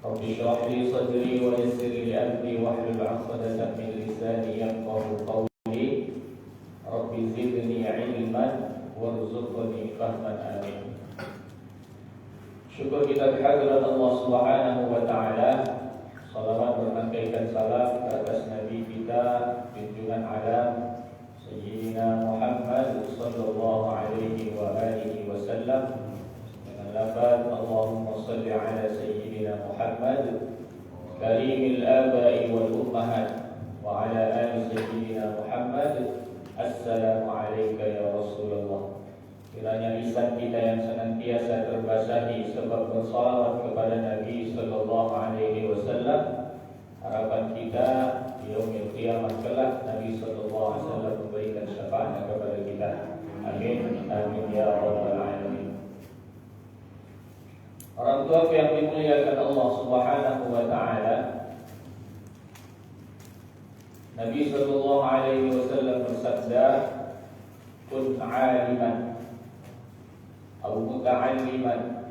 رب اشرح لي صدري ويسر لي أمري واحلل عقدة من لساني يفقهوا قولي رب زدني علما وارزقني فهما آمين. Syukur kita kehadirat Allah Subhanahu wa taala. Salawat berkaitan salam ke atas Nabi kita junjungan alam Sayyidina Muhammad sallallahu alaihi wa alihi wasallam. Dengan lafaz Allahumma salli ala Sayyidina Muhammad karimil abai wal ummahat wa ala ali Sayyidina Muhammad. Assalamu alayka ya Rasulullah. Kiranya lisan kita yang senantiasa terbasahi sebab bersalawat kepada Nabi sallallahu alaihi wasallam. Harapan kita di yaumil qiyamah kelak Nabi sallallahu alaihi wasallam memberikan syafaat kepada kita. Amin. Amin ya rabbal alamin. Orang tua yang dimuliakan Allah Subhanahu wa taala, Nabi sallallahu alaihi wasallam bersabda, "Kun 'aliman أو متعلما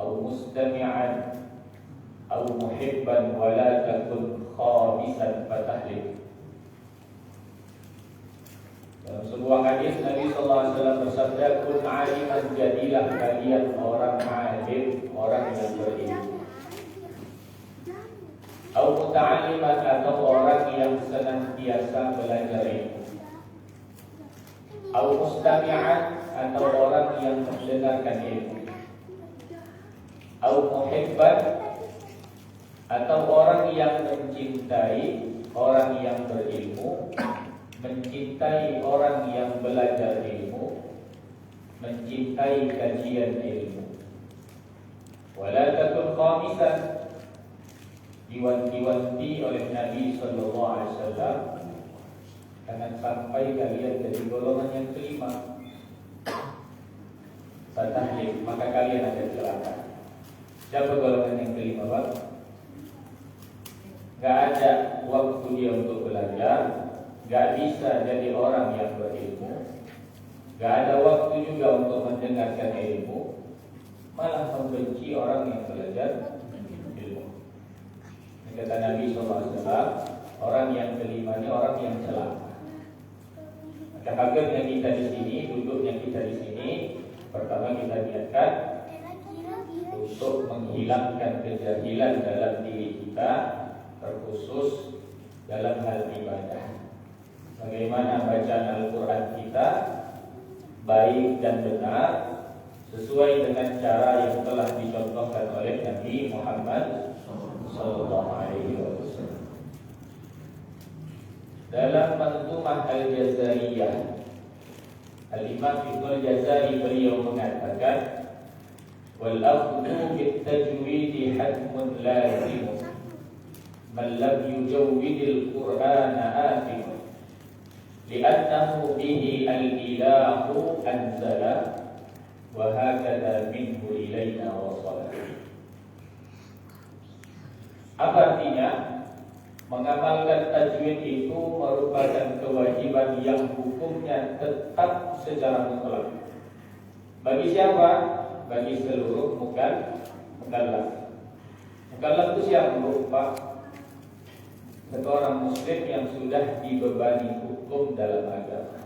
أو مستمعا أو محبا ولا تكن خامسا فتهلك." Dalam sebuah hadis Nabi sallallahu alaihi wasallam bersabda, "Kun 'aliman, jadilah kalian orang alim, orang yang berilmu. Au muta'alliman, atau orang yang senantiasa belajar ilmu. Au mustami'an, atau orang yang mendengarkan ilmu. Au muhibban, atau orang yang mencintai orang yang berilmu, mencintai orang yang belajar ilmu, mencintai kajian ilmu. Wala takun khamisan, diwanti-wanti oleh Nabi sallallahu alaihi wasallam, jangan sampai kalian jadi golongan yang kelima. Fatahlik, maka kalian akan celaka. Siapa golongan yang kelima, Pak? Gak ada waktu dia untuk belajar, gak bisa jadi orang yang berilmu, gak ada waktu juga untuk mendengarkan ilmu, malah membenci orang yang belajar ilmu. Kata Nabi SAW, orang yang kelima ini orang yang celaka. Maka hadirnya kita di sini, duduknya kita di sini, pertama kita niatkan untuk menghilangkan kejahilan dalam diri kita, terkhusus dalam hal ibadah. Bagaimana bacaan Al-Quran kita baik dan benar sesuai dengan cara yang telah dicontohkan oleh Nabi Muhammad sallallahu alaihi wasallam. Dalam Manzumah Al-Jazariyah, Al-Imam Ibnu Al-Jazari beliau mengatakan, wal akhdhu bit tajwid hatmun lazim, man lam yujawwid al-Qur'ana athim, li'annahu bihi al-ilahu anzala wa hakadha minhu ilayna wasala. Apa artinya? Mengamalkan tajwid itu merupakan kewajiban yang hukumnya tetap secara mutlak. Bagi siapa? Bagi seluruh mukallaf. Mukallaf itu siapa, Pak? Seorang muslim yang sudah dibebani hukum dalam agama.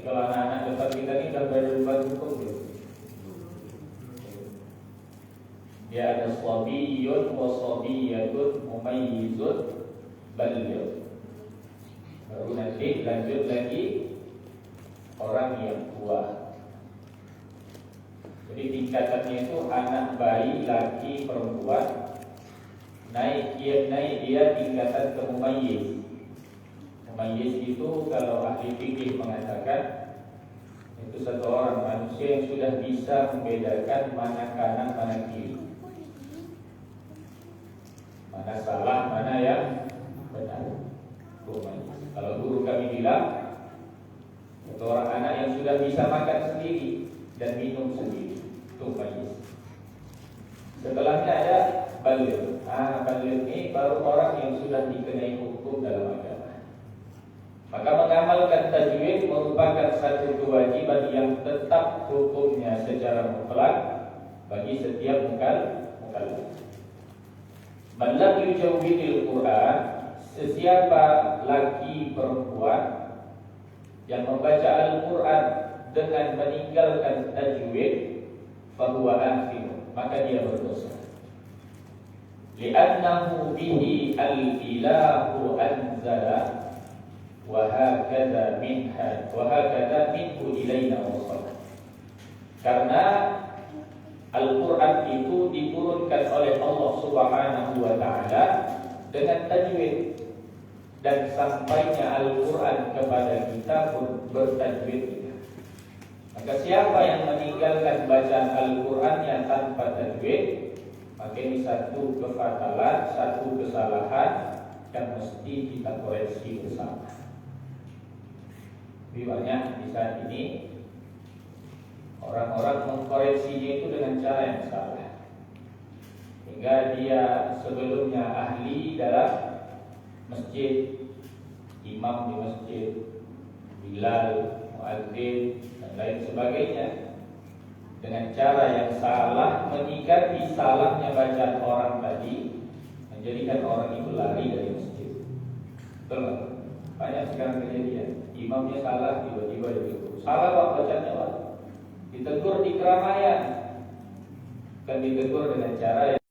Kalau anak-anak depan kita ini sudah berbebani hukum belum? Dia ada sabiyun wa sabiyatun mumayyizun baligh. Baru nanti lanjut lagi orang yang tua. Jadi tingkatannya itu anak bayi, laki, perempuan. Naik dia tingkatan ke mumayyiz. Mumayyiz itu kalau ahli fikih mengatakan itu satu orang manusia yang sudah bisa membedakan mana kanan mana kiri, mana salah, mana yang benar. Kalau guru kami bilang, itu orang anak yang sudah bisa makan sendiri dan minum sendiri, itu mayyiz. Setelahnya ada baligh. Baligh ini baru orang yang sudah dikenai hukum dalam agama. Maka mengamalkan tajwid merupakan satu kewajiban yang tetap hukumnya secara mutlak bagi setiap mukallaf. Man lam yujawwidil Quran, sesiapa laki perempuan yang membaca Al-Quran dengan meninggalkan tajwid, fahuwa athim, maka dia berdosa. Li'annahu bihi al-ilahu anzala wa hakadha minhu ilaina wasal. Karena Al-Quran itu diturunkan oleh Allah Subhanahu wa ta'ala dengan tajwid, dan sampainya Al-Quran kepada kita pun bertajwid. Maka siapa yang meninggalkan bacaan Al-Qurannya tanpa tajwid, maka ini satu kefatalan, satu kesalahan yang mesti kita koreksi bersama. Lebih banyak di saat ini orang-orang mengkoreksinya itu dengan cara yang salah, hingga dia sebelumnya ahli dalam masjid, imam di masjid, bilal, muadzin, dan lain sebagainya, dengan cara yang salah menyikapi salahnya bacaan orang tadi, menjadikan orang itu lari dari masjid. Betul? Banyak sekarang kejadian, imamnya salah, tiba-tiba ditegur. Salah pak bacaannya pak, ditegur di keramaian, kan ditegur dengan cara yang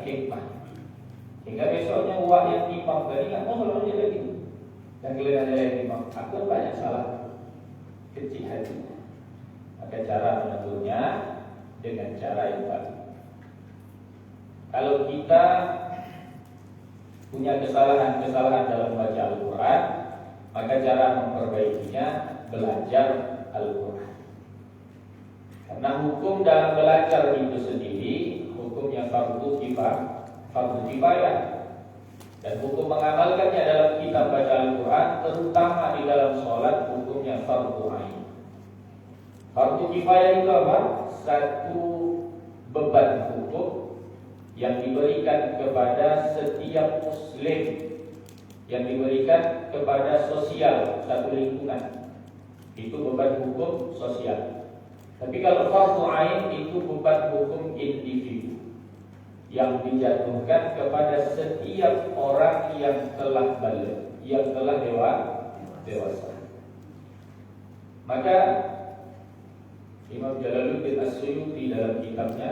hikmah, hingga besoknya uang yang imam tadi nggak mau selalu jadi gitu. Dan kalian ada yang imam, aku banyak salah, kecil hatinya. Maka cara menegurnya dengan cara yang baik. Kalau kita punya kesalahan-kesalahan dalam baca Al-Quran, maka cara memperbaikinya belajar Al-Quran. Karena hukum dalam belajar itu sendiri hukumnya fardu kifayah, dan hukum mengamalkannya dalam kitab baca Al-Quran, terutama di dalam sholat, hukumnya fardu ain. Fardu kifayah itu apa? Satu beban hukum yang diberikan kepada setiap muslim, yang diberikan kepada sosial satu lingkungan. Itu beban hukum sosial. Tapi kalau fardu ain itu beban hukum individu yang dijatuhkan kepada setiap orang yang telah baligh, yang telah dewasa. Maka Imam Jalaluddin As-Suyuti dalam kitabnya,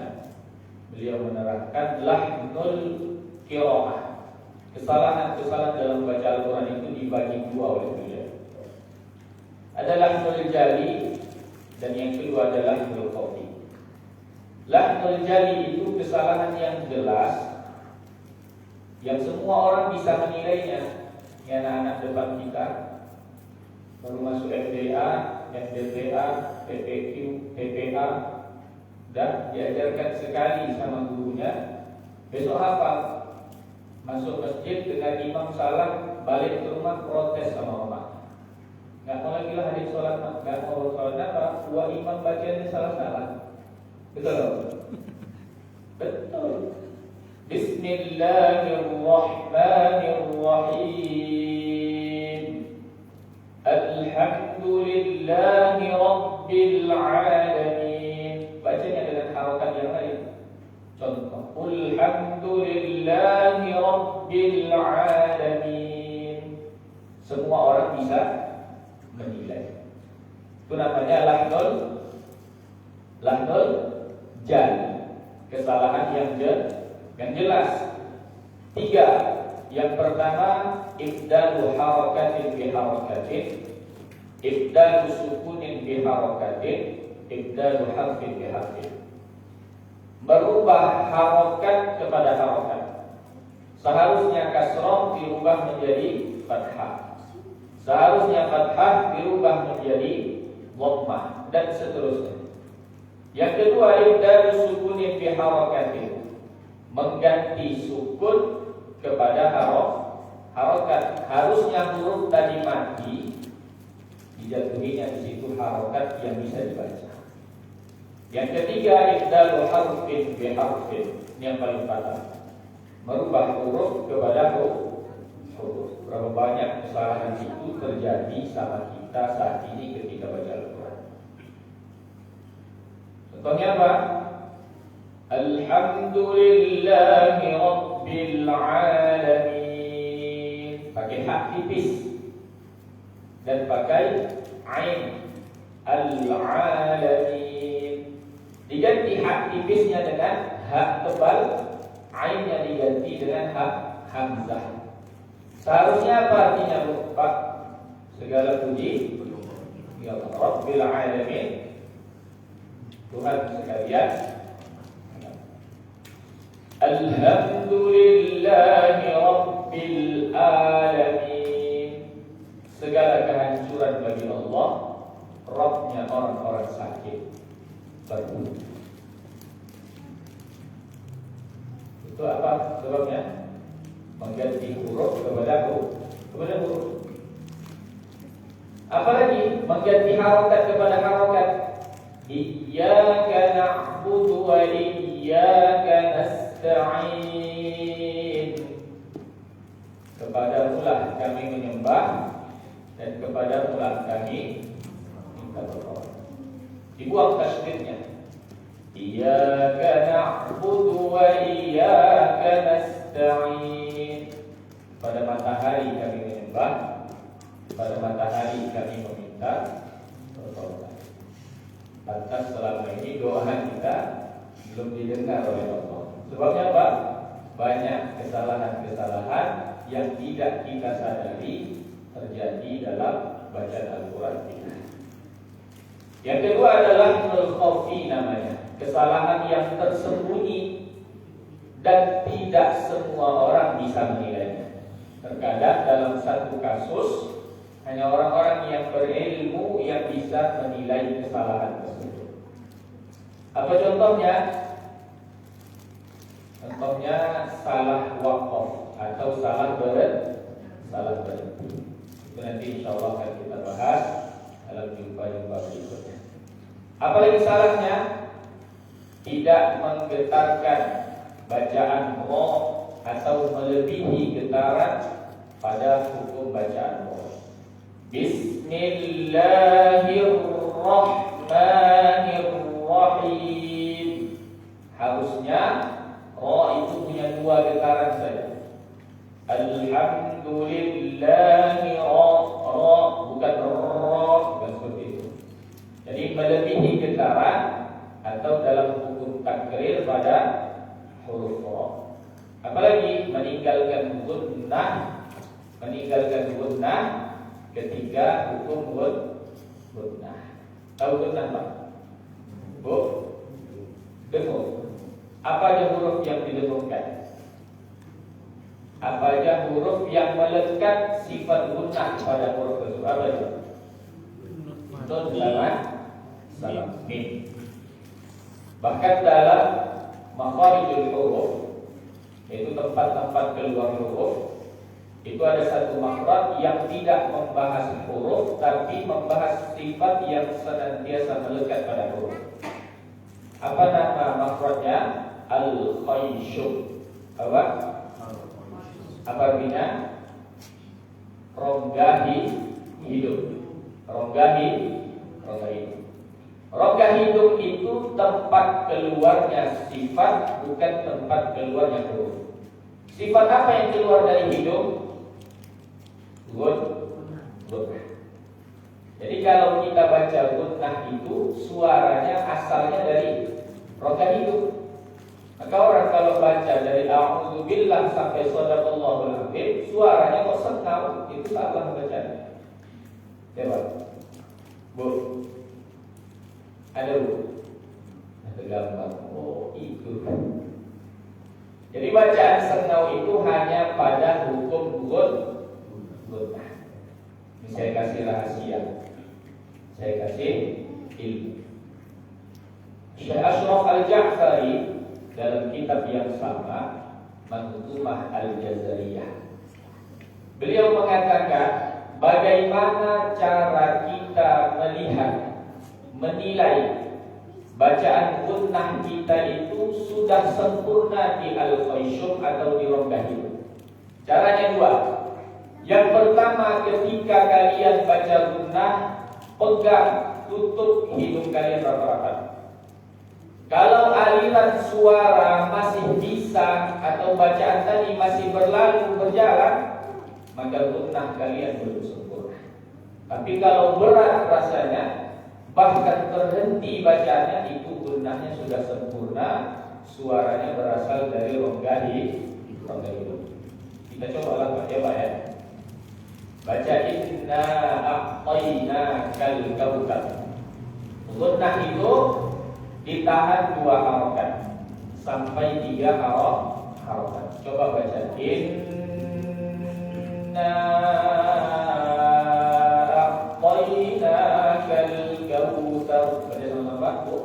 beliau menerangkan lahnul qiraah. Kesalahan-kesalahan dalam baca Al-Quran itu dibagi dua oleh beliau. Ada lahnul jali, dan yang kedua adalah lahnul khafi. Lahnul jali itu kesalahan yang jelas, yang semua orang bisa menilainya. Ini anak-anak depan kita baru masuk FDA, FDPA, PPQ, PPA, dan diajarkan sekali sama gurunya. Besok hafal, masuk masjid dengan imam salah, balik ke rumah protes sama mama. Gak mau lagi lah hadir sholat, gak mau sholat apa? Dua imam bacaannya salah-salah. Betul? Betul. Bismillahirrahmanirrahim. Alhamdulillahi Rabbil Alamin. Bacanya dengan harokat yang lain. Contoh, Alhamdulillahi Rabbil Alamin. Semua orang bisa menilai. Itu namanya lahnul jali, kesalahan yang jelas. Tiga. Yang pertama, ibdalu harakatin bi harakatin, ibdalu sukunin bi harakatin, ibdalu harfin bi harfin. Merubah harokat kepada harokat. Seharusnya kasroh dirubah menjadi fathah, seharusnya fathah dirubah menjadi dhammah, dan seterusnya. Yang kedua, ibdalu sukunin bi harakatin, mengganti sukun kepada harokat. Harusnya huruf tadi mati, dijatuhinya di situ harokat yang bisa dibaca. Yang ketiga, ibdalu harfin bi harfin, ini yang paling fatal, merubah huruf kepada huruf. Berapa banyak kesalahan itu terjadi sama kita saat ini ketika baca Al-Quran. Contohnya apa? Alhamdulillahi Rabbil Rabbil Alamin. Pakai hak tipis dan pakai ain Al-Alamin. Diganti hak tipisnya dengan hak tebal, ainnya diganti dengan hak hamzah. Seharusnya apa artinya Pak? Segala puji ya Allah Rabbil Alamin, Tuhan sekalian. Alhamdulillahi Rabbil Alamin. Segala kehancuran bagi Allah, Rabbnya orang-orang sakit berbunuh. Itu apa sebabnya? Mengganti huruf kepada huruf. Apalagi mengganti harokat kepada harokat. Iyyaka na'budu wa iyyaka nasta'in. Kepadamulah kami menyembah dan kepadamulah kami minta pertolongan. Dibuang tasydidnya. Iyyaka na'budu wa iyyaka nasta'in. Pada matahari kami menyembah, pada matahari kami meminta pertolongan. Pantas selama ini doa kita belum didengar oleh Allah. Sebabnya apa? Banyak kesalahan-kesalahan yang tidak kita sadari terjadi dalam bacaan Al-Quran kita. Yang kedua adalah al-khafi namanya, kesalahan yang tersembunyi dan tidak semua orang bisa menilainya. Terkadang dalam satu kasus hanya orang-orang yang berilmu yang bisa menilai kesalahan tersebut. Apa contohnya? Contohnya salah wakaf atau salah berhenti. Itu nanti insya Allah akan kita bahas dalam jumpa-jumpa berikutnya. Apalagi salahnya? Tidak menggetarkan bacaan ro atau melebihi getaran pada hukum bacaan ro. Bismillahirrahmanirrahim. Harusnya ro itu punya 2 getaran saja. Alhamdulillahi bukan seperti itu. Jadi melebihi getaran atau dalam hukum takrir pada huruf ro. Apalagi meninggalkan gunnah ketika hukum gunnah. Tahu gunnah Pak? Bu? Dengung. Apa aja huruf yang didengungkan? Apa aja huruf yang melekat sifat gunnah pada huruf tersebut? Apa itu? Nun, salam, mim. Bahkan dalam makharijul huruf, yaitu tempat-tempat keluar huruf, itu ada satu makhraj yang tidak membahas huruf tapi membahas sifat yang senantiasa melekat pada huruf. Apa nama makhrajnya? Al-khayshum. Apa artinya? Rongga hidung. Rongga hidung. Rongga hidung itu tempat keluarnya sifat, bukan tempat keluarnya huruf. Sifat apa yang keluar dari hidung? Gunnah. Jadi kalau kita baca gunnah itu suaranya asalnya dari rongga hidung. Maka orang kalau baca dari a'udzubillah sampai shadaqallahul azim, suaranya kok senau, itu salah bacanya. Coba. Bu. Ada Bu. Ada gambar. Oh, itu. Jadi bacaan senau itu hanya pada hukum gunnah. Ini saya kasih rahasia. Saya kasih ilmu. Syekh Ashraf Al-Ja'fari dalam kitab yang sama, Manzumah Al-Jazariyah, beliau mengatakan bagaimana cara kita melihat, menilai bacaan gunnah kita itu sudah sempurna di al-khayshum atau di rongga hidung. Caranya 2. Yang pertama, ketika kalian baca gunnah, pegang tutup hidung kalian rata-rata. Kalau aliran suara masih bisa atau bacaan tadi masih berjalan, maka gunnah kalian belum sempurna. Tapi kalau berat rasanya, bahkan terhenti bacaannya, itu gunnahnya sudah sempurna. Suaranya berasal dari rongga hidung. Kita coba baca ya. Baca inna a'tayna kal kautsar. Gunnah itu ditahan 2 harokat sampai 3 harokat. Coba baca inna a'tayna kal kautsar. Baca sama-sama Bu.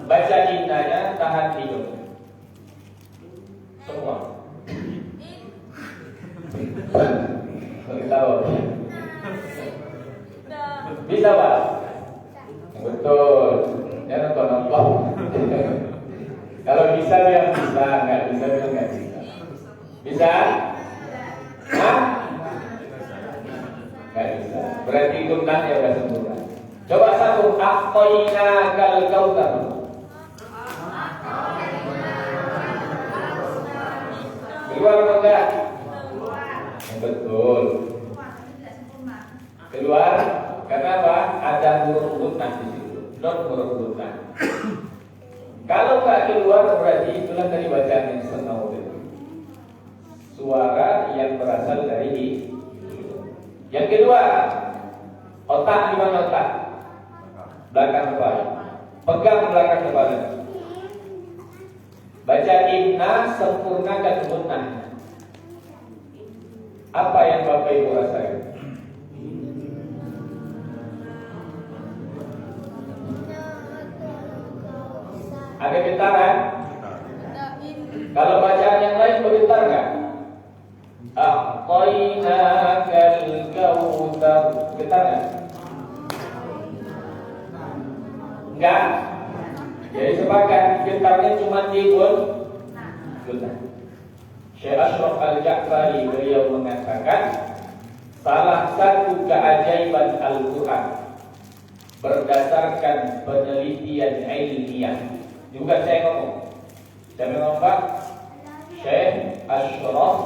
Baca innanya, tahan hidung semua. Tahu? Bisa Pak? Betul. Jangan nonton. Kalau bisa yang bisa, nggak bisa yang nggak bisa. Bisa? Hah? Nggak bisa. Berarti gunnahnya udah sempurna. Coba satu. A'tayna kal kautsar. Keluar atau enggak? Betul. Keluar karena apa? Ada huruf gunnah di situ. Non huruf gunnah. Kalau nggak keluar berarti itulah tadi bacaan yang senau itu. Suara yang berasal dari hidung. Yang kedua, otak di mana otak? Belakang kepala. Pegang belakang kepala. Baca inna, sempurnakan gunnah. Apa yang Bapak Ibu rasakan? Ada getaran? Kalau bacaan yang lain bergetar nggak? A'tayna kal kautsar. Getar nggak? Enggak. Jadi sepakat getarnya cuma di gunnah. Syekh Ashraf Al-Ja'fari beliau mengatakan salah satu keajaiban Al-Quran berdasarkan penelitian ilmiah. Juga saya ngomong. Saya ngomong Pak Syekh Ashraf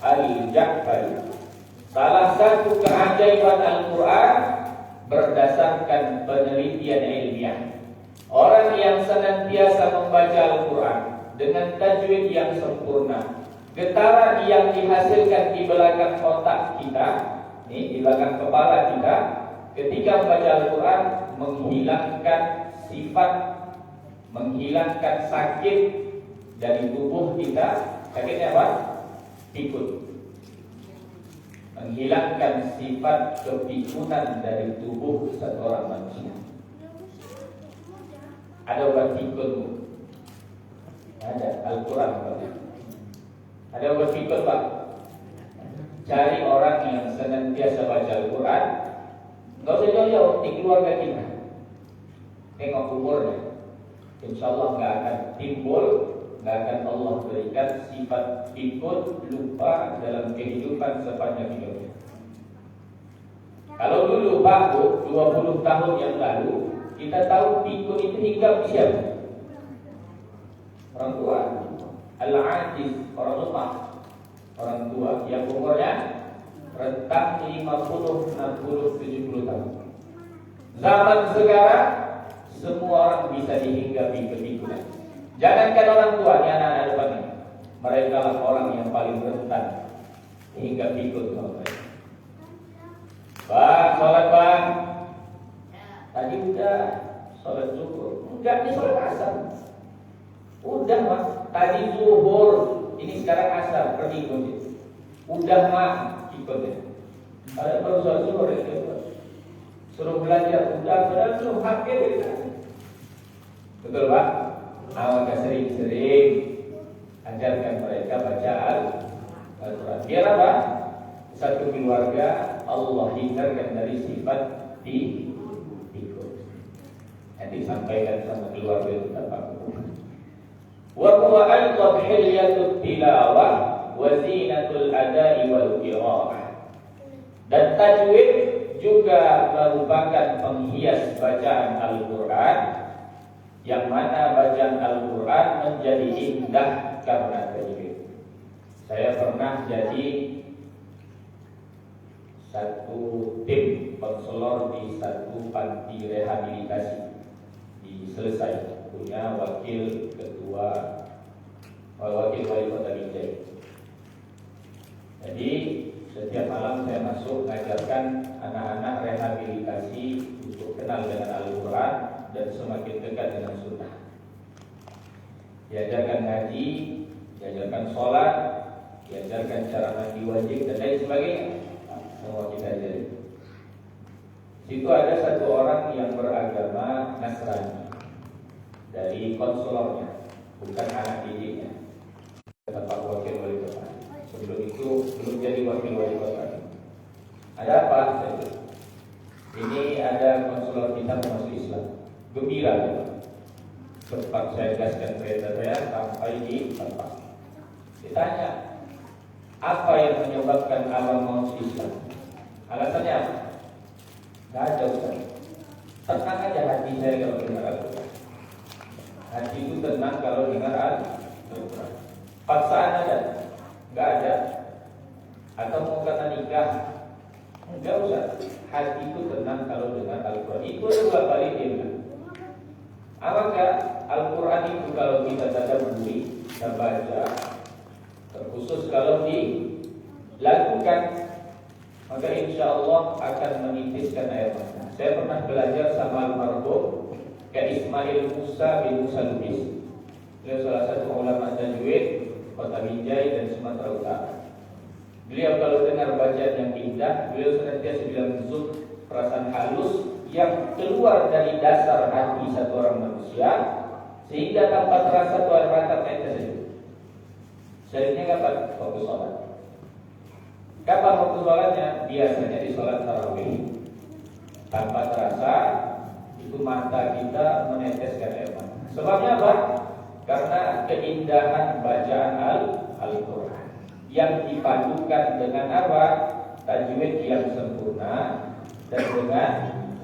Al-Ja'fari. Salah satu keajaiban Al-Quran berdasarkan penelitian ilmiah. Orang yang senantiasa membaca Al-Quran dengan tajwid yang sempurna, getaran yang dihasilkan di belakang otak kita, di belakang kepala kita, ketika membaca Al-Quran menghilangkan sifat, menghilangkan sakit dari tubuh kita. Sakitnya apa? Pikun. Menghilangkan sifat kepikunan dari tubuh seorang manusia. Ada obat pikun? Ada. Al-Quran Pak. Ada obat pikun Pak. Cari orang yang senantiasa baca Al-Quran. Gak usah jauh-jauh di keluarga kita. Tengok umurnya. Insya Allah gak akan timbul, gak akan Allah berikan sifat pikun, lupa dalam kehidupan sepanjang hidupnya. Kalau dulu Pak Bu, 20 tahun yang lalu, kita tahu pikun itu hingga siapa? Orang tua. Al-ajiz, orang lemah. Orang tua yang umurnya rentang 50, 60, 70 tahun. Zaman sekarang semua orang bisa dihinggapi kepikunan. Jangankan orang tua, ini anak-anak depan ini. Mereka lah orang yang paling rentan hingga pikun sama mereka. Bang, sholat bang. Tadi udah sholat zuhur. Enggak, ini sholat asar. Udah mas, tadi zuhur. Ini sekarang asar, pergi ke masjid. Udah mah, ikutnya. Kalau baru sholat zuhur ya, suruh belajar. Udah, padahal suruh hakim ya. Betul Pak? Maka sering-sering ajarkan mereka baca Al-Quran. Biar apa? Satu keluarga Allah hindarkan dari sifat pikun. Nanti sampaikan sama keluarga kita Pak. Wa huwa al-hilyatut tilawah wa zinatul ada'i wal qira'ah. Dan tajwid juga merupakan penghias bacaan Al-Quran, yang mana bacaan Al-Quran menjadi indah karena tajwid. Saya pernah jadi satu tim konselor di satu panti rehabilitasi di Selesai, punya wakil wali kota Binjai. Jadi setiap malam saya masuk mengajarkan anak-anak rehabilitasi untuk kenal dengan Al-Quran dan semakin dekat dengan sunnah. Diajarkan ngaji, diajarkan sholat, diajarkan cara mandi wajib dan lain sebagainya. Semua kita ajari. Situ ada satu orang yang beragama Nasrani dari konselornya, bukan anak didiknya, Pak Wakil Wali Kota. Sebelum itu belum jadi Wakil Wali Kota. Ada apa? Ini ada konselor kita masuk Islam. Gembira. Sempat saya jelaskan cerita saya sampai di tempat. Ditanya, apa yang menyebabkan abang masuk Islam? Alasannya apa? Gak ada Ustaz. Tenang aja hati saya kalau dengar Al-Quran. Hati itu tenang kalau dengar Al-Quran. Paksaan ada? Gak ada. Atau mau kata nikah? Enggak usah. Hati itu tenang kalau dengar Al-Quran. Itu dua kali dia bilang. Apakah Al-Quran itu kalau kita tadabburi, kita baca, terkhusus kalau dilakukan, maka insya Allah akan menitiskan air mata. Saya pernah belajar sama almarhum Ismail Musa bin Musa Lubis. Beliau salah satu ulama tajwid Kota Binjai dan Sumatera Utara. Beliau kalau dengar bacaan yang indah, beliau senantiasa bilang zuk, perasaan halus yang keluar dari dasar hati satu orang manusia, sehingga tanpa terasa Tuhan rata kita saja. Syariatnya kapan? Waktu sholat. Kapan waktu sholatnya? Biasanya di sholat tarawih. Tanpa terasa itu mata kita meneteskan air mata. Sebabnya apa? Karena keindahan bacaan Al-Quran yang dipadukan dengan apa? Tajwid yang sempurna dan dengan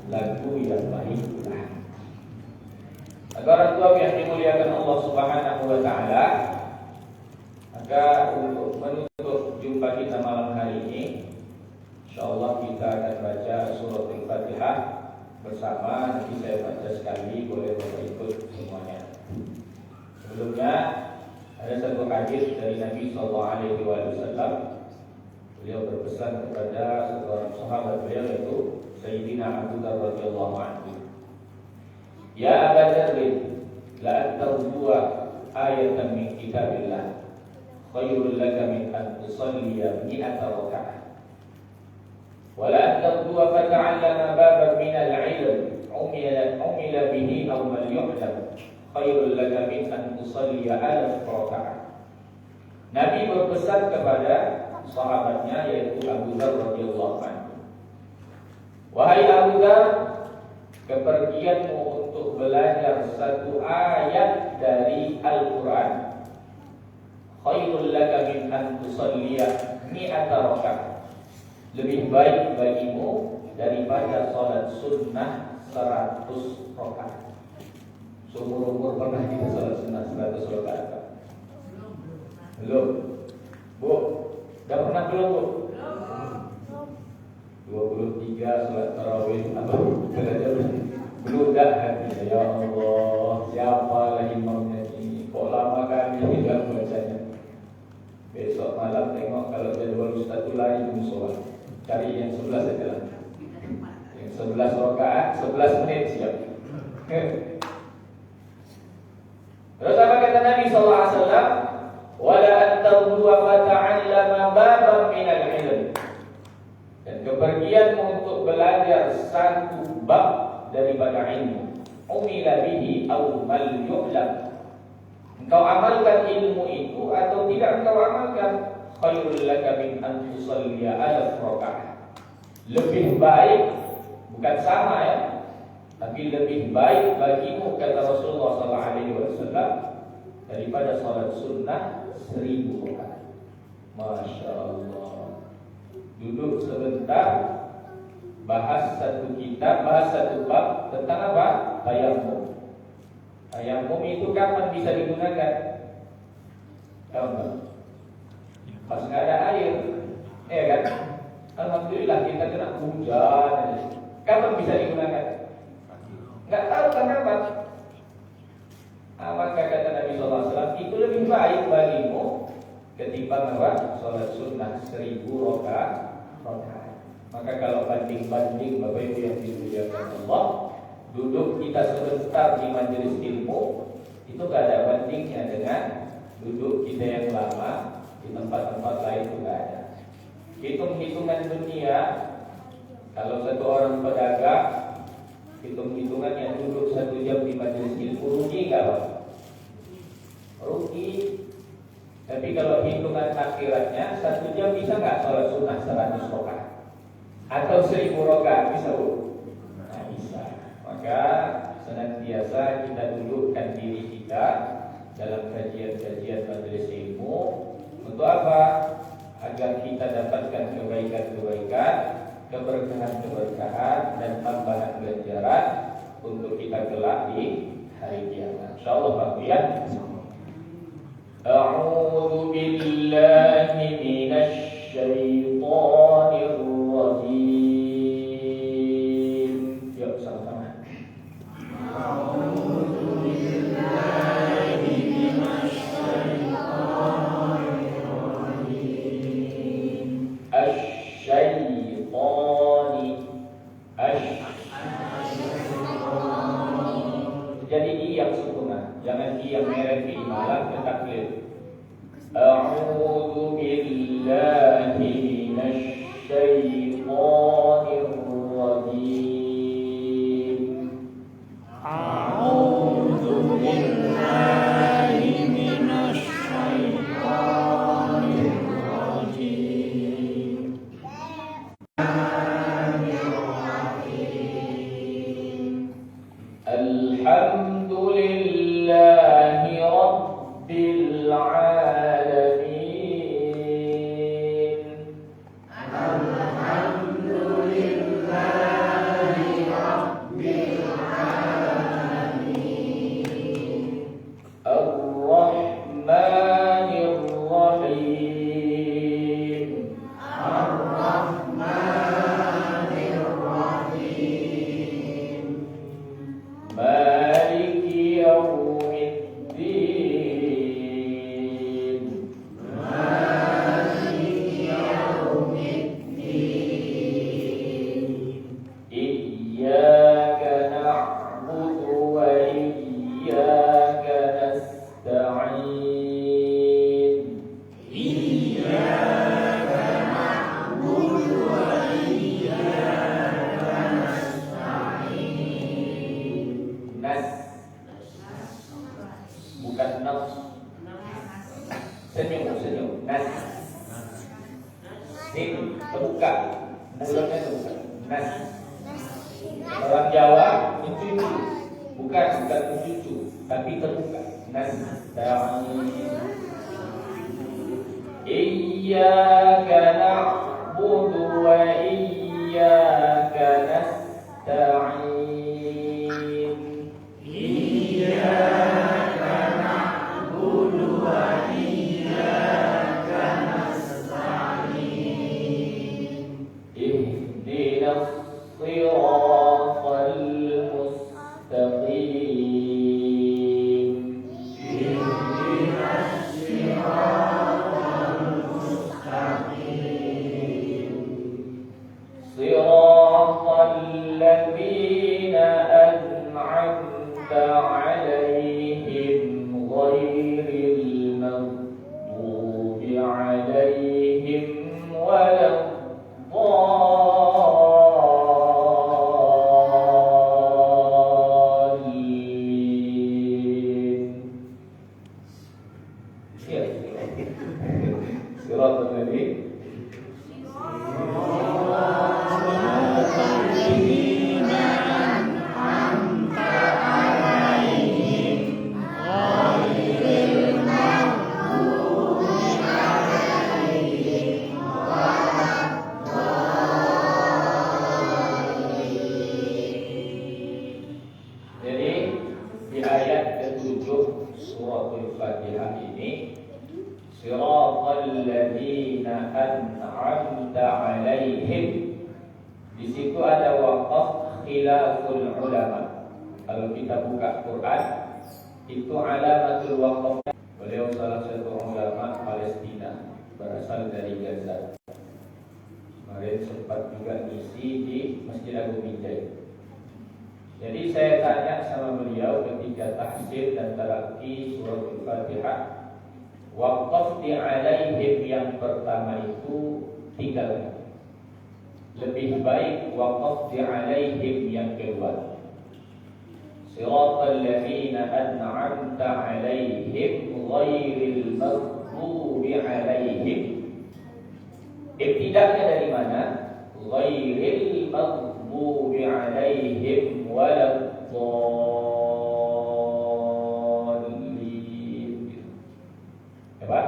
lagu yang baik pula. Agar orang yang dimuliakan Allah Subhanahu wa taala, maka untuk menutup jumpa kita malam hari ini, insyaallah kita akan baca surah Al-Fatihah bersama. Nanti saya baca sekali, boleh ikut semuanya. Sebelumnya ada satu hadis dari Nabi sallallahu alaihi wasallam. Beliau berpesan kepada seorang sahabat beliau, yaitu Sayyidina Abu Dzar radhiyallahu anhu. Ya Abu Dzar, la tarjuwa ayatan min kitabillah khairul laka min an tusalliya mi'ata raka'ah. Wa la tarjuwa fata'allama baban min al-'ilm umila bihi aw man yu'lam khairul laka min an tusalliya alaf raka'ah. Nabi berpesan kepada sahabatnya, yaitu Abu Dzar radhiyallahu anhu. Wahai Abu Dzar, kepergianmu untuk belajar satu ayat dari Al-Quran khairul laka min an tusalliya mi'ata raka'ah, lebih baik bagimu daripada salat sunnah 100 rakaat. Seumur-umur pernah kita salat sunnah 100 rakaat? Belum. Bu, udah pernah belum, Bu? 23 salat tarawih apa? Belum dah hatinya. Ya Allah, siapa lagi imamnya ini? Kok lama kali tidak bacanya? Besok malam tengok kalau jadwal Ustaz itu lari musola. Cari yang 11 saja lah. Yang 11 rakaat, 11 menit siap. Terus apa kata Nabi sallallahu alaihi wasallam? Wala antahu wa fata'allama baban min al-'ilm. Dan kepergianmu untuk belajar satu bab daripada ilmu, umila bihi aw mal yu'lam. Engkau amalkan ilmu itu atau tidak engkau amalkan, khairul laka min an tusalliya alaf raka'ah. Lebih baik, bukan sama ya, tapi lebih baik bagimu, kata Rasulullah sallallahu alaihi wasallam, daripada salat sunnah 1000 rakaat. Masya Allah. duduk sebentar, bahas satu kitab, bahas satu bab tentang apa? Tayammum. Tayammum itu kapan bisa digunakan? Tahu nggak? Pas nggak ada air, ya kan? Alhamdulillah kita kena hujan. Kapan bisa digunakan? Nggak tahu kan kapan? Maka kata Nabi SAW, itu lebih baik bagimu ketimbang apa? Sholat sunnah 1000 rakaat. Maka kalau banding-banding Bapak Ibu yang dimuliakan Allah, duduk kita sebentar di majelis ilmu itu gak ada bandingnya dengan duduk kita yang lama di tempat-tempat lain, itu gak ada. Hitung-hitungan dunia, kalau satu orang pedagang, hitung-hitungan yang duduk 1 jam di majelis ilmu, rugi gak Pak? Rugi. Tapi kalau hitungan akhiratnya, 1 jam bisa gak sholat sunnah 100 rakaat? Atau 1000 rakaat bisa Bu? Nah, bisa. Maka senantiasa kita dudukkan diri kita dalam kajian-kajian majelis ilmu. Untuk apa? Agar kita dapatkan kebaikan-kebaikan, keberkahan-keberkahan, dan tambahan ganjaran untuk kita kelak di hari kiamat. Insyaallah Pak ya. A'udzu billahi minasy syaithanir rajim. Yuk sama-sama. A'udzu billahi minasy syaithanir rajim. Jadi i yang sempurna, jangan i yang merah di malam tetap clear. A'udzu billahi minasy syaithanir rajim. A'udzu billahi minasy syaithanir rajim. Alhamdulillahi Rabbil Alamin. Alhamdulillahi Rabbil Alamin. Ar-Rahmanir Rahim. Ar-Rahmanir Rahim. Maliki Yaumiddin. Maliki Yaumiddin. Iyyaka na'budu wa iyyaka nasta'in. Iyyaka na'budu wa iyyaka nasta'in. Nas, bukan nafs. Senyum. Nas. Sin terbuka, mulutnya terbuka. Nas. Orang Jawa mencucu, bukan mencucu, tapi terbuka. Nas. Iyyaka na'budu wa iyyaka nasta'in. Iyyaka na'budu wa iyyaka nasta'in. Ihdinas siratal mustaqim. Ihdinas siratal mustaqim. Siratal ladzina khilaful ulama. Kalau kita buka Quran, itu alamatul waqaf. Beliau salah satu ulama Palestina, berasal dari Gaza. Kemarin sempat juga isi di Masjid Agung Binjai. Jadi saya tanya sama beliau ketika tahsir dan talaqi surah Al-Fatihah, waqaf di alaihim yang pertama itu tinggalkan. Lebih baik waqaf di alaihim yang kedua. Siratal ladzina an'amta alaihim ghairil maghdubi alaihim. Ibtida'nya dari mana? Ghairil maghdubi alaihim waladdallin. Apa?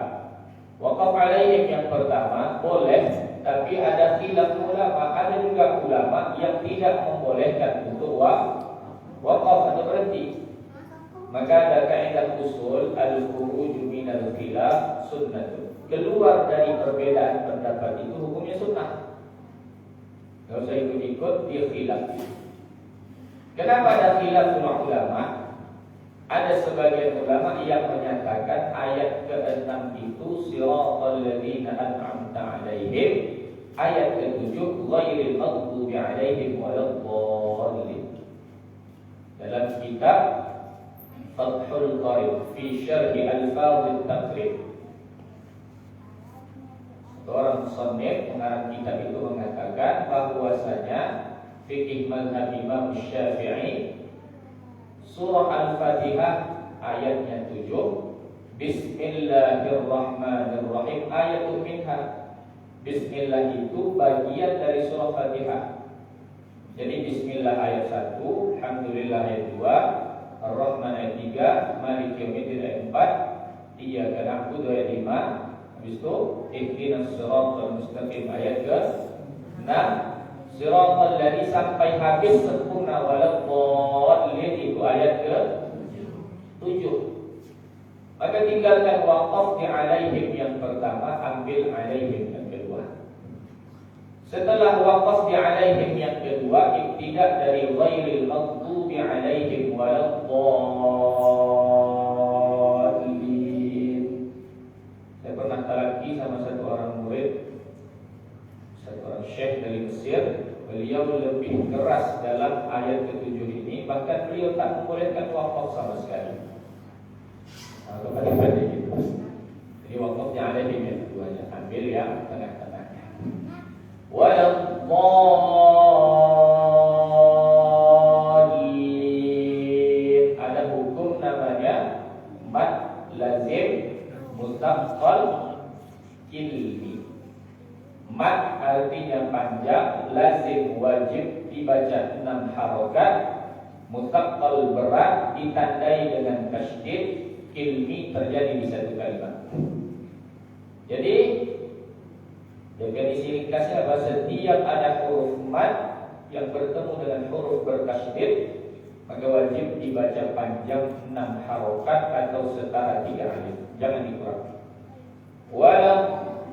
Waqaf alaihim yang pertama boleh, tapi ada khilaf ulama. Ada juga ulama yang tidak membolehkan untuk waqaf atau berhenti. Maka ada kaidah usul al-khuruj min al-khilaf sunnah. Keluar dari perbedaan pendapat itu hukumnya sunnah. Tidak usah ikut-ikut dia khilaf. Kenapa ada khilaf ulama? Ada sebagian ulama yang menyatakan ayat ke-6 itu siratal ladzina an'amta 'alaihim, ayat ke-7 ghairil maghdubi 'alaihim waladdallin. Dalam kitab Fathul Qarib fi syarhi alfaz at-taqrib, seorang musannif pengarang kitab itu mengatakan bahwasanya fikih mazhab Imam Syafi'i surah Al-Fatihah ayatnya 7, Bismillahirrahmanirrahim ayatun minha. Bismillah itu bagian dari surah Fatihah. Jadi Bismillah ayat 1, Alhamdulillah ayat 2, Ar-Rahman ayat 3, Maliki yaumiddin ayat 4, Iyyaka na'budu ayat 5. Habis itu ihdinas siratal mustaqim ayat ke-6, siratal ladzina sampai habis sempurna waladdallin itu ayat ke-7. Maka tinggalkan waqaf di alaihim yang pertama, ambil alaihim yang kedua. Setelah waqaf di alaihim yang kedua, ibtidak dari ghairil maghdubi alaihim waladdallin. Saya pernah talaqi sama satu orang murid, satu orang syekh dari Mesir. Beliau lebih keras dalam ayat ke-7 ini, bahkan beliau tak membolehkan waqaf sama sekali. Kepada gitu. Jadi waqafnya alaihim yang keduanya, ambil yang tengah-tengahnya. Waladdallin. Ada hukum namanya mad lazim mutaqqal ilmi. Mad artinya panjang, lazim wajib dibaca 6 harokat, mutaqqal berat ditandai dengan tasydid, ilmi terjadi di satu kalimat. Jadi definisi ringkasnya bahwa setiap ada huruf mad yang bertemu dengan huruf bertasydid, maka wajib dibaca panjang 6 harokat atau setara 3 alif. Jangan dikurangi. Waladdallin.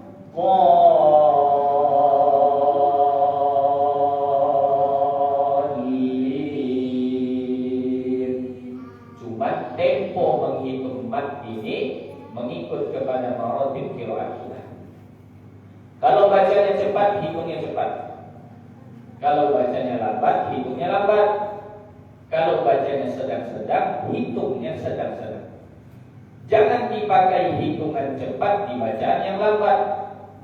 Cuma tempo menghitung mad ini mengikut kepada maratib qiraat kita. Kalau bacanya cepat, hitungnya cepat. Kalau bacanya lambat, hitungnya lambat. Kalau bacanya sedang-sedang, hitungnya sedang-sedang. Jangan dipakai hitungan cepat di bacaan yang lambat.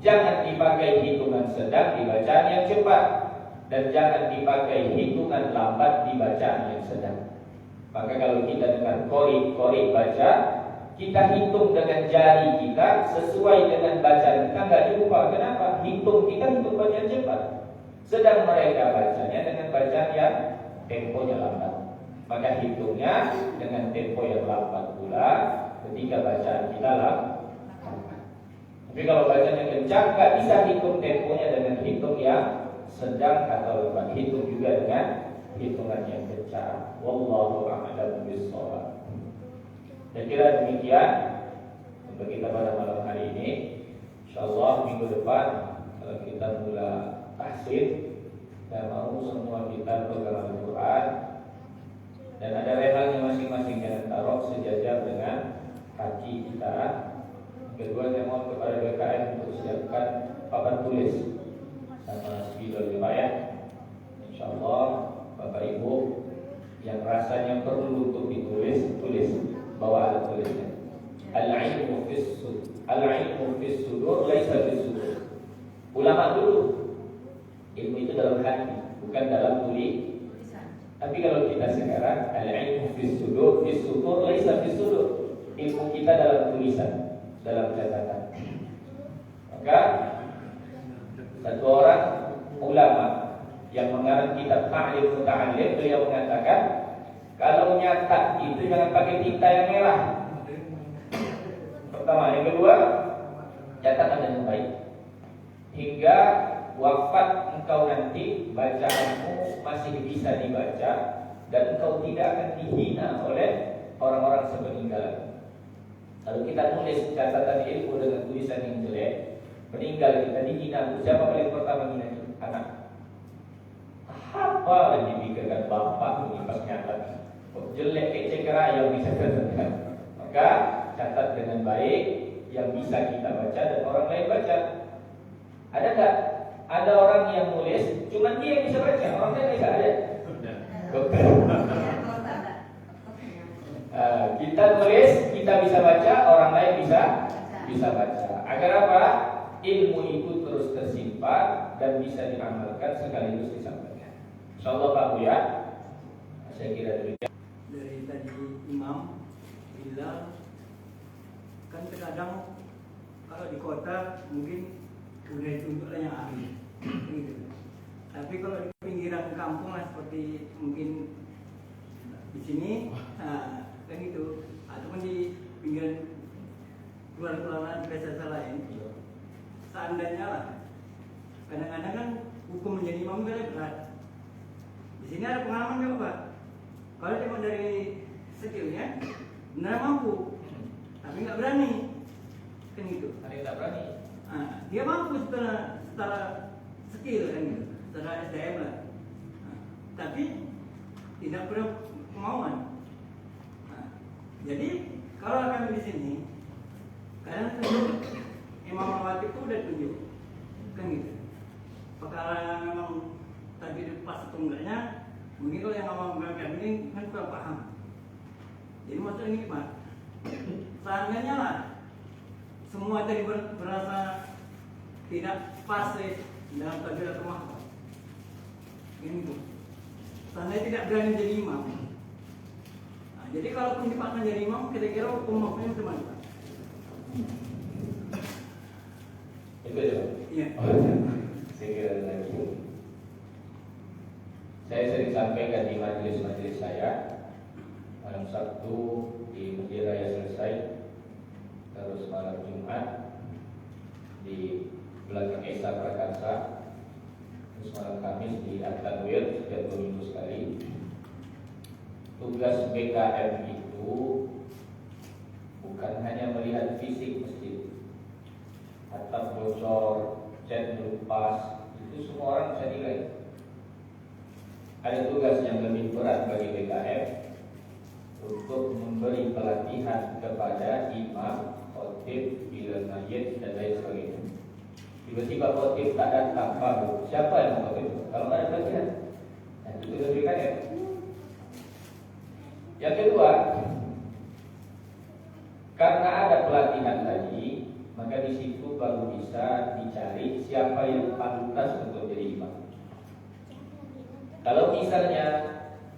Jangan dipakai hitungan sedang di bacaan yang cepat. Dan jangan dipakai hitungan lambat di bacaan yang sedang. Maka kalau kita dengar qori baca, kita hitung dengan jari kita sesuai dengan bacaan kita, nggak diubah. Kenapa? Hitung kita hitung bacaan cepat. Sedang mereka bacanya dengan bacaan yang temponya lambat. Maka hitungnya dengan tempo yang lambat pula ketika bacaan kita lambat. Tapi kalau bacanya kencang, nggak bisa hitung temponya dengan hitung yang sedang atau lambat. Hitung juga dengan hitungan yang kencang. Wallahu a'lam bishawab. Saya kira demikian untuk kita pada malam hari ini. InsyaAllah minggu depan kalau kita mula tahsin, saya mau semua kita bergerak tulis sama spidol ya. Insyaallah Bapak Ibu yang rasanya perlu untuk ditulis, tulis, bawa alat tulisnya. Al-ilmu fis sudur laisa fis sudur. Ulama dulu ilmu itu dalam hati, bukan dalam tulisan. Tapi kalau kita sekarang al-ilmu fis sudur laisa fis sudur. Ilmu kita dalam tulisan, dalam catatan. Maka satu orang ulama yang mengarang kitab Ta'lim Muta'allim, beliau mengatakan kalau nyatak itu jangan pakai tinta yang merah. Pertama, yang kedua, catatkan dengan baik hingga wafat engkau nanti bacaanmu masih bisa dibaca dan engkau tidak akan dihina oleh orang-orang sepeninggalan. Kalau kita nulis catatan ilmu dengan tulisan yang jelek, meninggal kita dihina. Siapa paling pertama hina? Anak. Apa yang dipikirkan bapak ini pas nyatat? Jelek kecek ayam bisa katakan. Maka catat dengan baik yang bisa kita baca dan orang lain baca. Ada tak? Ada orang yang nulis, cuma dia yang bisa baca, orang lain bisa ada. Kita tulis, kita bisa baca, orang lain bisa baca. Agar apa? Ilmu itu terus tersimpan dan bisa diamalkan sekaligus disampaikan. Insyaallah Pak Bu ya. Saya kira demikian. Dari tadi Imam bilang kan terkadang kalau di kota mungkin udah dituntutlah yang ahli gitu. Tapi kalau di pinggiran kampung lah seperti mungkin di sini kan gitu, ataupun di pinggiran keluar-keluaran desa lain, seandainya lah kadang-kadang kan hukum menjadi imam itu berat. Di sini ada pengalaman nggak Pak? Kalau cuma dari skillnya benar mampu, tapi nggak berani, kan gitu. Ada yang tak berani. Dia mampu secara skill kan gitu, secara SDM lah. Tapi tidak pernah kemauan. Jadi kalau kami di sini, kadang tunjuk Imam Rawatib itu udah tunjuk, kan gitu. Perkara memang tadi pas atau enggaknya, mungkin kalau yang ngomong kami ini kan kurang paham. Jadi maksudnya ini Pak, seandainya lah semua tadi berasa tidak fasih dalam takbiratul mahram. Ini Bu, seandainya tidak berani jadi imam. Jadi kalaupun dipaksa jadi imam, kira-kira hukum makmumnya gimana Pak? Itu ya? Iya. Saya kira lagi. Saya sering sampaikan di majelis-majelis saya. Malam Sabtu di Masjid Raya Selesai, terus malam Jumat di belakang Esa Prakasa, terus malam Kamis di At-Tanwir setiap 2 minggu sekali. Tugas BKM itu bukan hanya melihat fisik masjid, atap bocor, cat melupas, itu semua orang bisa nilai. Ada tugas yang lebih berat bagi BKM untuk memberi pelatihan kepada imam, khotib, bilal mayit dan lain sebagainya. Tiba-tiba khotib tak datang, baru siapa yang mau khotib? Kalau nggak ada pelatihan, nah, itu tugas BKM. Yang kedua, karena ada pelatihan tadi, maka di situ baru bisa dicari siapa yang pantas untuk jadi imam. Kalau misalnya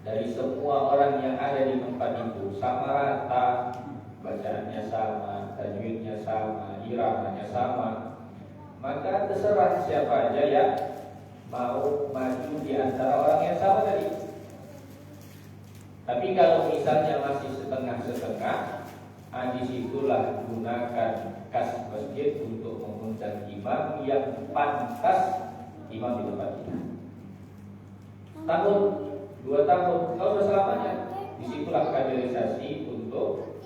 dari semua orang yang ada di tempat itu sama rata, bacaannya sama, tajwidnya sama, iramanya sama, maka terserah siapa aja yang mau maju di antara orang yang sama tadi. Tapi kalau misalnya masih setengah-setengah, disitulah gunakan kas masjid untuk mengundang imam yang pantas imam di tempat kita. Tahun, 2 tahun, kalau sudah selamanya, disitulah kaderisasi untuk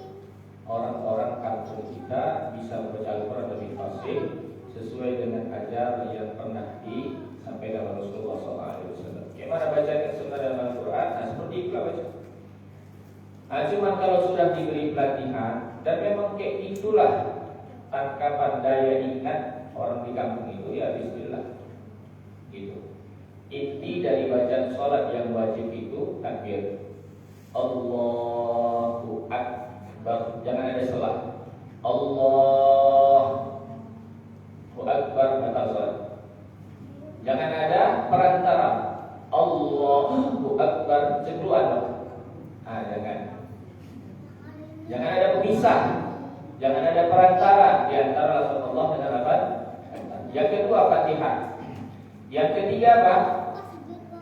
orang-orang kampung kita bisa membaca Al-Quran lebih fasih sesuai dengan ajar yang pernah disampaikan Rasulullah SAW. Bagaimana bacaan sunnah dalam Al-Quran? Nah, seperti itu baca. Cuma kalau sudah diberi pelatihan dan memang kayak itulah tangkapan daya ingat orang di kampung itu ya bismillah. Gitu. Inti dari bacaan sholat yang wajib itu takbir. Allahu Akbar. Jangan ada salah. Allahu Akbar batal sholat. Jangan ada perantara. Allahu Akbar cengduan. Jangan ada pemisah. Jangan ada perantara di antara lafaz Allah dengan lafaz. Yang kedua Fatihah. Yang ketiga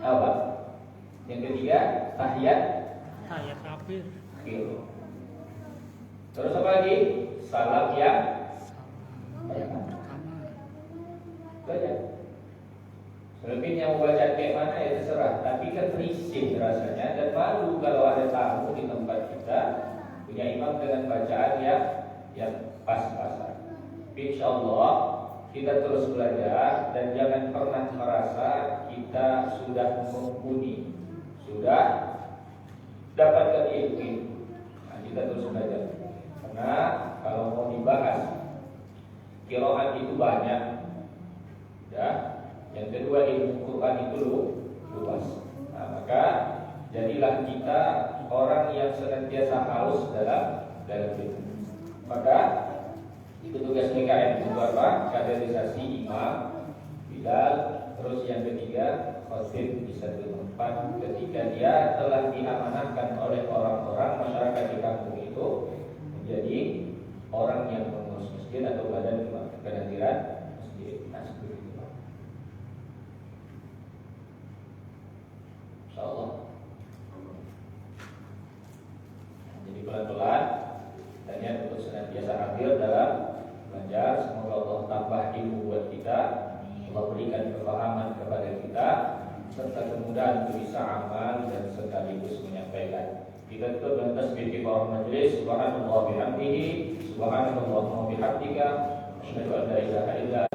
apa? Yang ketiga tahiyat. Tahiyat akhir. Terus apa lagi? Salam yang baca. Selebihnya mau baca kayak mana ya terserah. Tapi kan risih rasanya dan malu kalau ada tamu di tempat kita punya imam dengan bacaan yang pas-pasan. Insyaallah kita terus belajar dan jangan pernah merasa kita sudah mumpuni, sudah dapatkan ilmu. Nah, kita terus belajar. Karena kalau mau dibahas qiraat itu banyak, ya. Yang kedua ilmu Quran itu luas. Nah, maka jadilah kita orang yang senantiasa haus dalam ilmu. Maka itu tugas PKM itu apa? Kaderisasi imam, bilal. Terus yang ketiga khotib di satu tempat ketika dia telah diamanahkan oleh orang-orang masyarakat di kampung itu menjadi orang yang mengurus masjid atau badan penadiran masjid. Nah, seperti itu. Insyaallah. Jadi pelan-pelan dan ya untuk senantiasa hadir dalam belajar. Semoga Allah tambah ilmu buat kita, Allah berikan kefahaman kepada kita serta kemudahan untuk bisa amal dan sekaligus menyampaikan. Kita tutup dengan tasbih di bawah majelis. Subhanallah bihamdihi, subhanallah wa bihamdika, asyhadu an la ilaha illa